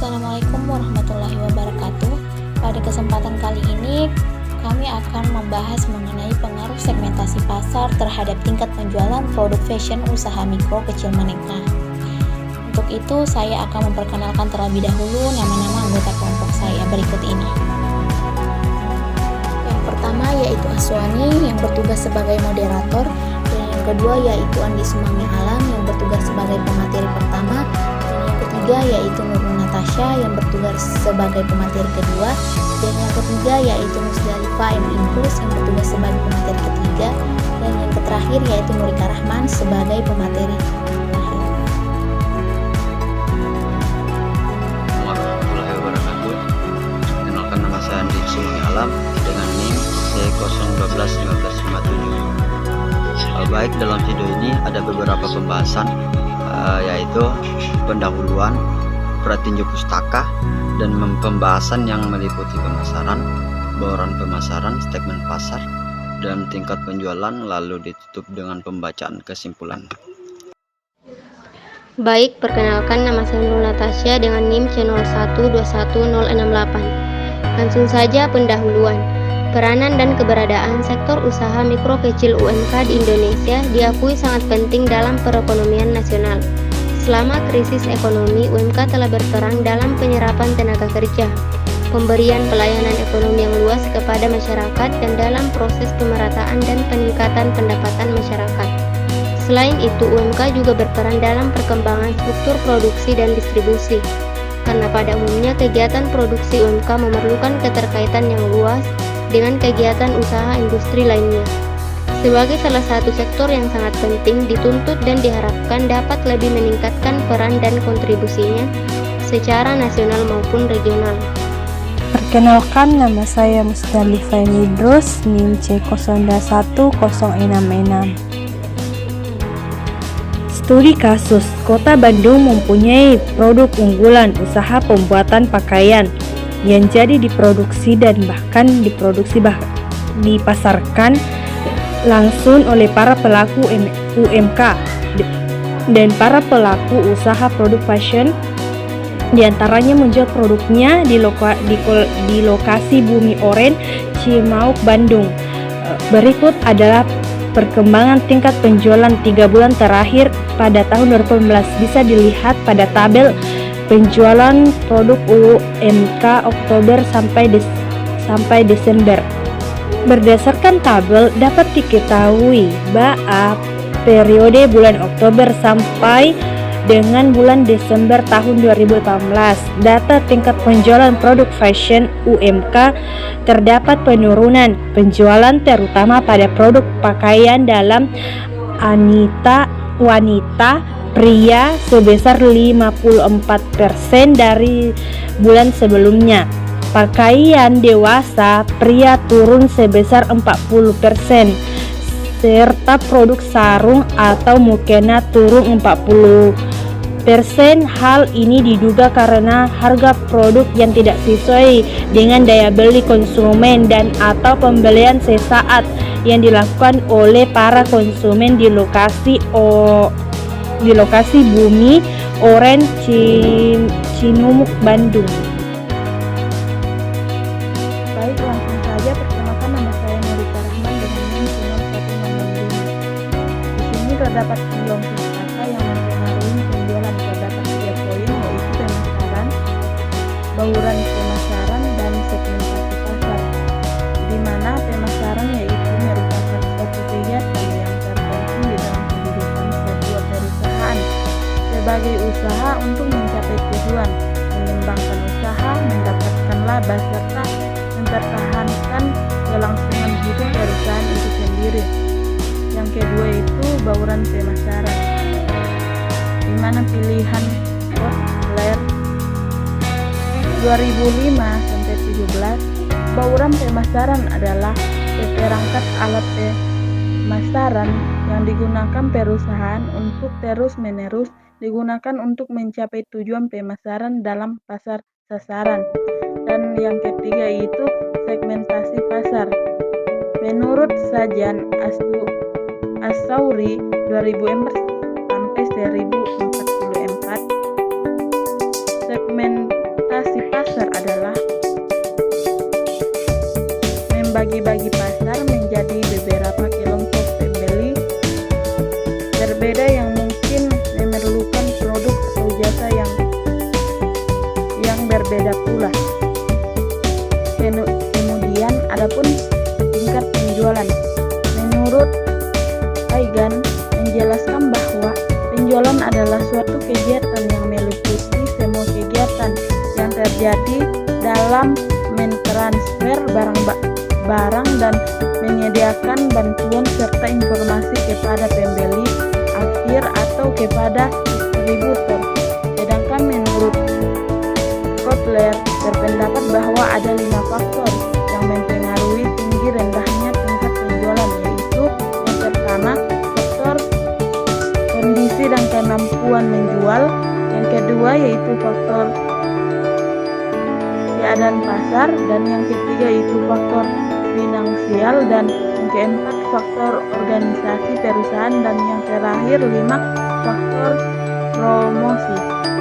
Assalamualaikum warahmatullahi wabarakatuh. Pada kesempatan kali ini, kami akan membahas mengenai pengaruh segmentasi pasar terhadap tingkat penjualan produk fashion usaha mikro kecil menengah. Untuk itu, saya akan memperkenalkan terlebih dahulu nama-nama anggota kelompok saya berikut ini. Yang pertama yaitu Aswani yang bertugas sebagai moderator, dan yang kedua yaitu Andi Sumangnya Alam yang bertugas sebagai pemateri pertama, dan yang ketiga yaitu Nurul Natasha yang bertugas sebagai pemateri kedua, dan yang ketiga yaitu Musdalifah M. Imrus yang bertugas sebagai pemateri ketiga, dan yang terakhir yaitu Nurika Rahman sebagai pemateri terakhir. Warahmatullahi wabarakatuh. Kenalkan, nama saya Andi Sumangnya Alam dengan NIM C0121557. Baik, dalam video ini ada beberapa pembahasan yaitu pendahuluan, pratinjau pustaka, dan pembahasan yang meliputi pemasaran, bauran pemasaran, segmen pasar, dan tingkat penjualan, lalu ditutup dengan pembacaan kesimpulan. Baik, perkenalkan, nama saya Nurul Natasha dengan NIM C0121068. Langsung saja pendahuluan. Peranan dan keberadaan sektor usaha mikro kecil UMK di Indonesia diakui sangat penting dalam perekonomian nasional. Selama krisis ekonomi, UMK telah berperan dalam penyerapan tenaga kerja, pemberian pelayanan ekonomi yang luas kepada masyarakat, dan dalam proses pemerataan dan peningkatan pendapatan masyarakat. Selain itu, UMK juga berperan dalam perkembangan struktur produksi dan distribusi, karena pada umumnya kegiatan produksi UMK memerlukan keterkaitan yang luas dengan kegiatan usaha industri lainnya. Sebagai salah satu sektor yang sangat penting, dituntut dan diharapkan dapat lebih meningkatkan peran dan kontribusinya secara nasional maupun regional. Perkenalkan, nama saya Musdalifah M. Imrus, NIM C0210666. Studi kasus, Kota Bandung mempunyai produk unggulan usaha pembuatan pakaian yang jadi diproduksi dan bahkan dipasarkan langsung oleh para pelaku UMK dan para pelaku usaha produk fashion, diantaranya menjual produknya di lokasi Bumi Oren, Cimauk, Bandung. Berikut adalah perkembangan tingkat penjualan 3 bulan terakhir pada tahun 2018. Bisa dilihat pada tabel penjualan produk UMK Oktober sampai Desember. Berdasarkan tabel dapat diketahui bahwa periode bulan Oktober sampai dengan bulan Desember tahun 2018, data tingkat penjualan produk fashion UMK terdapat penurunan penjualan terutama pada produk pakaian dalam wanita, pria sebesar 54% dari bulan sebelumnya. Pakaian dewasa pria turun sebesar 40%, serta produk sarung atau mukena turun 40%. Hal ini diduga karena harga produk yang tidak sesuai dengan daya beli konsumen dan atau pembelian sesaat yang dilakukan oleh para konsumen di lokasi Bumi Oren, Cimauk, Bandung. Baik, langsung saja perkenalkan, nama saya Nurika Rahman dengan NIM C01165. Di sini terdapat penjualan pustaka yang mempengaruhi penjualan. Terdapat 3 poin, yaitu pemasaran, bauran pemasaran, dan segmentasi pasar. Di mana pemasaran yaitu merupakan suatu kegiatan yang terpenting di dalam kehidupan sebuah perusahaan sebagai usaha untuk mencapai tujuan, mengembangkan usaha, mendapatkan laba, serta mempertahankan kelangsungan hidup perusahaan itu sendiri. Yang kedua itu bauran pemasaran, di mana pilihan Kotler 2005-17 bauran pemasaran adalah seperangkat alat pemasaran yang digunakan perusahaan untuk terus-menerus digunakan untuk mencapai tujuan pemasaran dalam pasar sasaran. Dan yang ketiga itu segmentasi pasar. Menurut Sajan As-Sauri 2004 sampai 1044, segmentasi dibagi pasar menjadi beberapa kelompok pembeli berbeda yang mungkin memerlukan produk atau jasa yang berbeda pula. Kemudian adapun tingkat penjualan. Menurut Aigan menjelaskan bahwa penjualan adalah suatu kegiatan yang meliputi semua kegiatan yang terjadi dalam mentransfer barang dan menyediakan bantuan serta informasi kepada pembeli akhir atau kepada distributor. Sedangkan menurut Kotler berpendapat bahwa ada 5 faktor yang mempengaruhi tinggi rendahnya tingkat penjualan, yaitu yang pertama faktor kondisi dan kemampuan menjual, yang kedua yaitu faktor keadaan pasar, dan yang ketiga yaitu faktor finansial, dan yang keempat faktor organisasi perusahaan, dan yang terakhir 5 faktor promosi.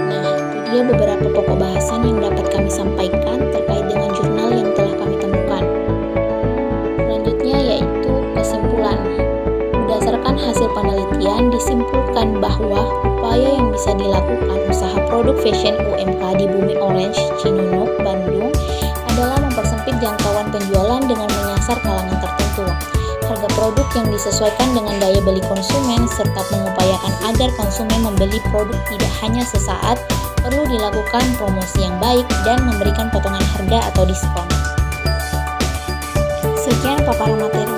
Nah, itu dia beberapa pokok bahasan yang dapat kami sampaikan terkait dengan jurnal yang telah kami temukan. Selanjutnya yaitu kesimpulan. Berdasarkan hasil penelitian disimpulkan bahwa upaya yang bisa dilakukan usaha produk fashion UMK di Bumi Orange, Cinunuk, Bandung adalah mempersempit jangkauan penjualan dengan menyasar kalangan tertentu. Harga produk yang disesuaikan dengan daya beli konsumen serta mengupayakan agar konsumen membeli produk tidak hanya sesaat, perlu dilakukan promosi yang baik dan memberikan potongan harga atau diskon. Sekian paparan materi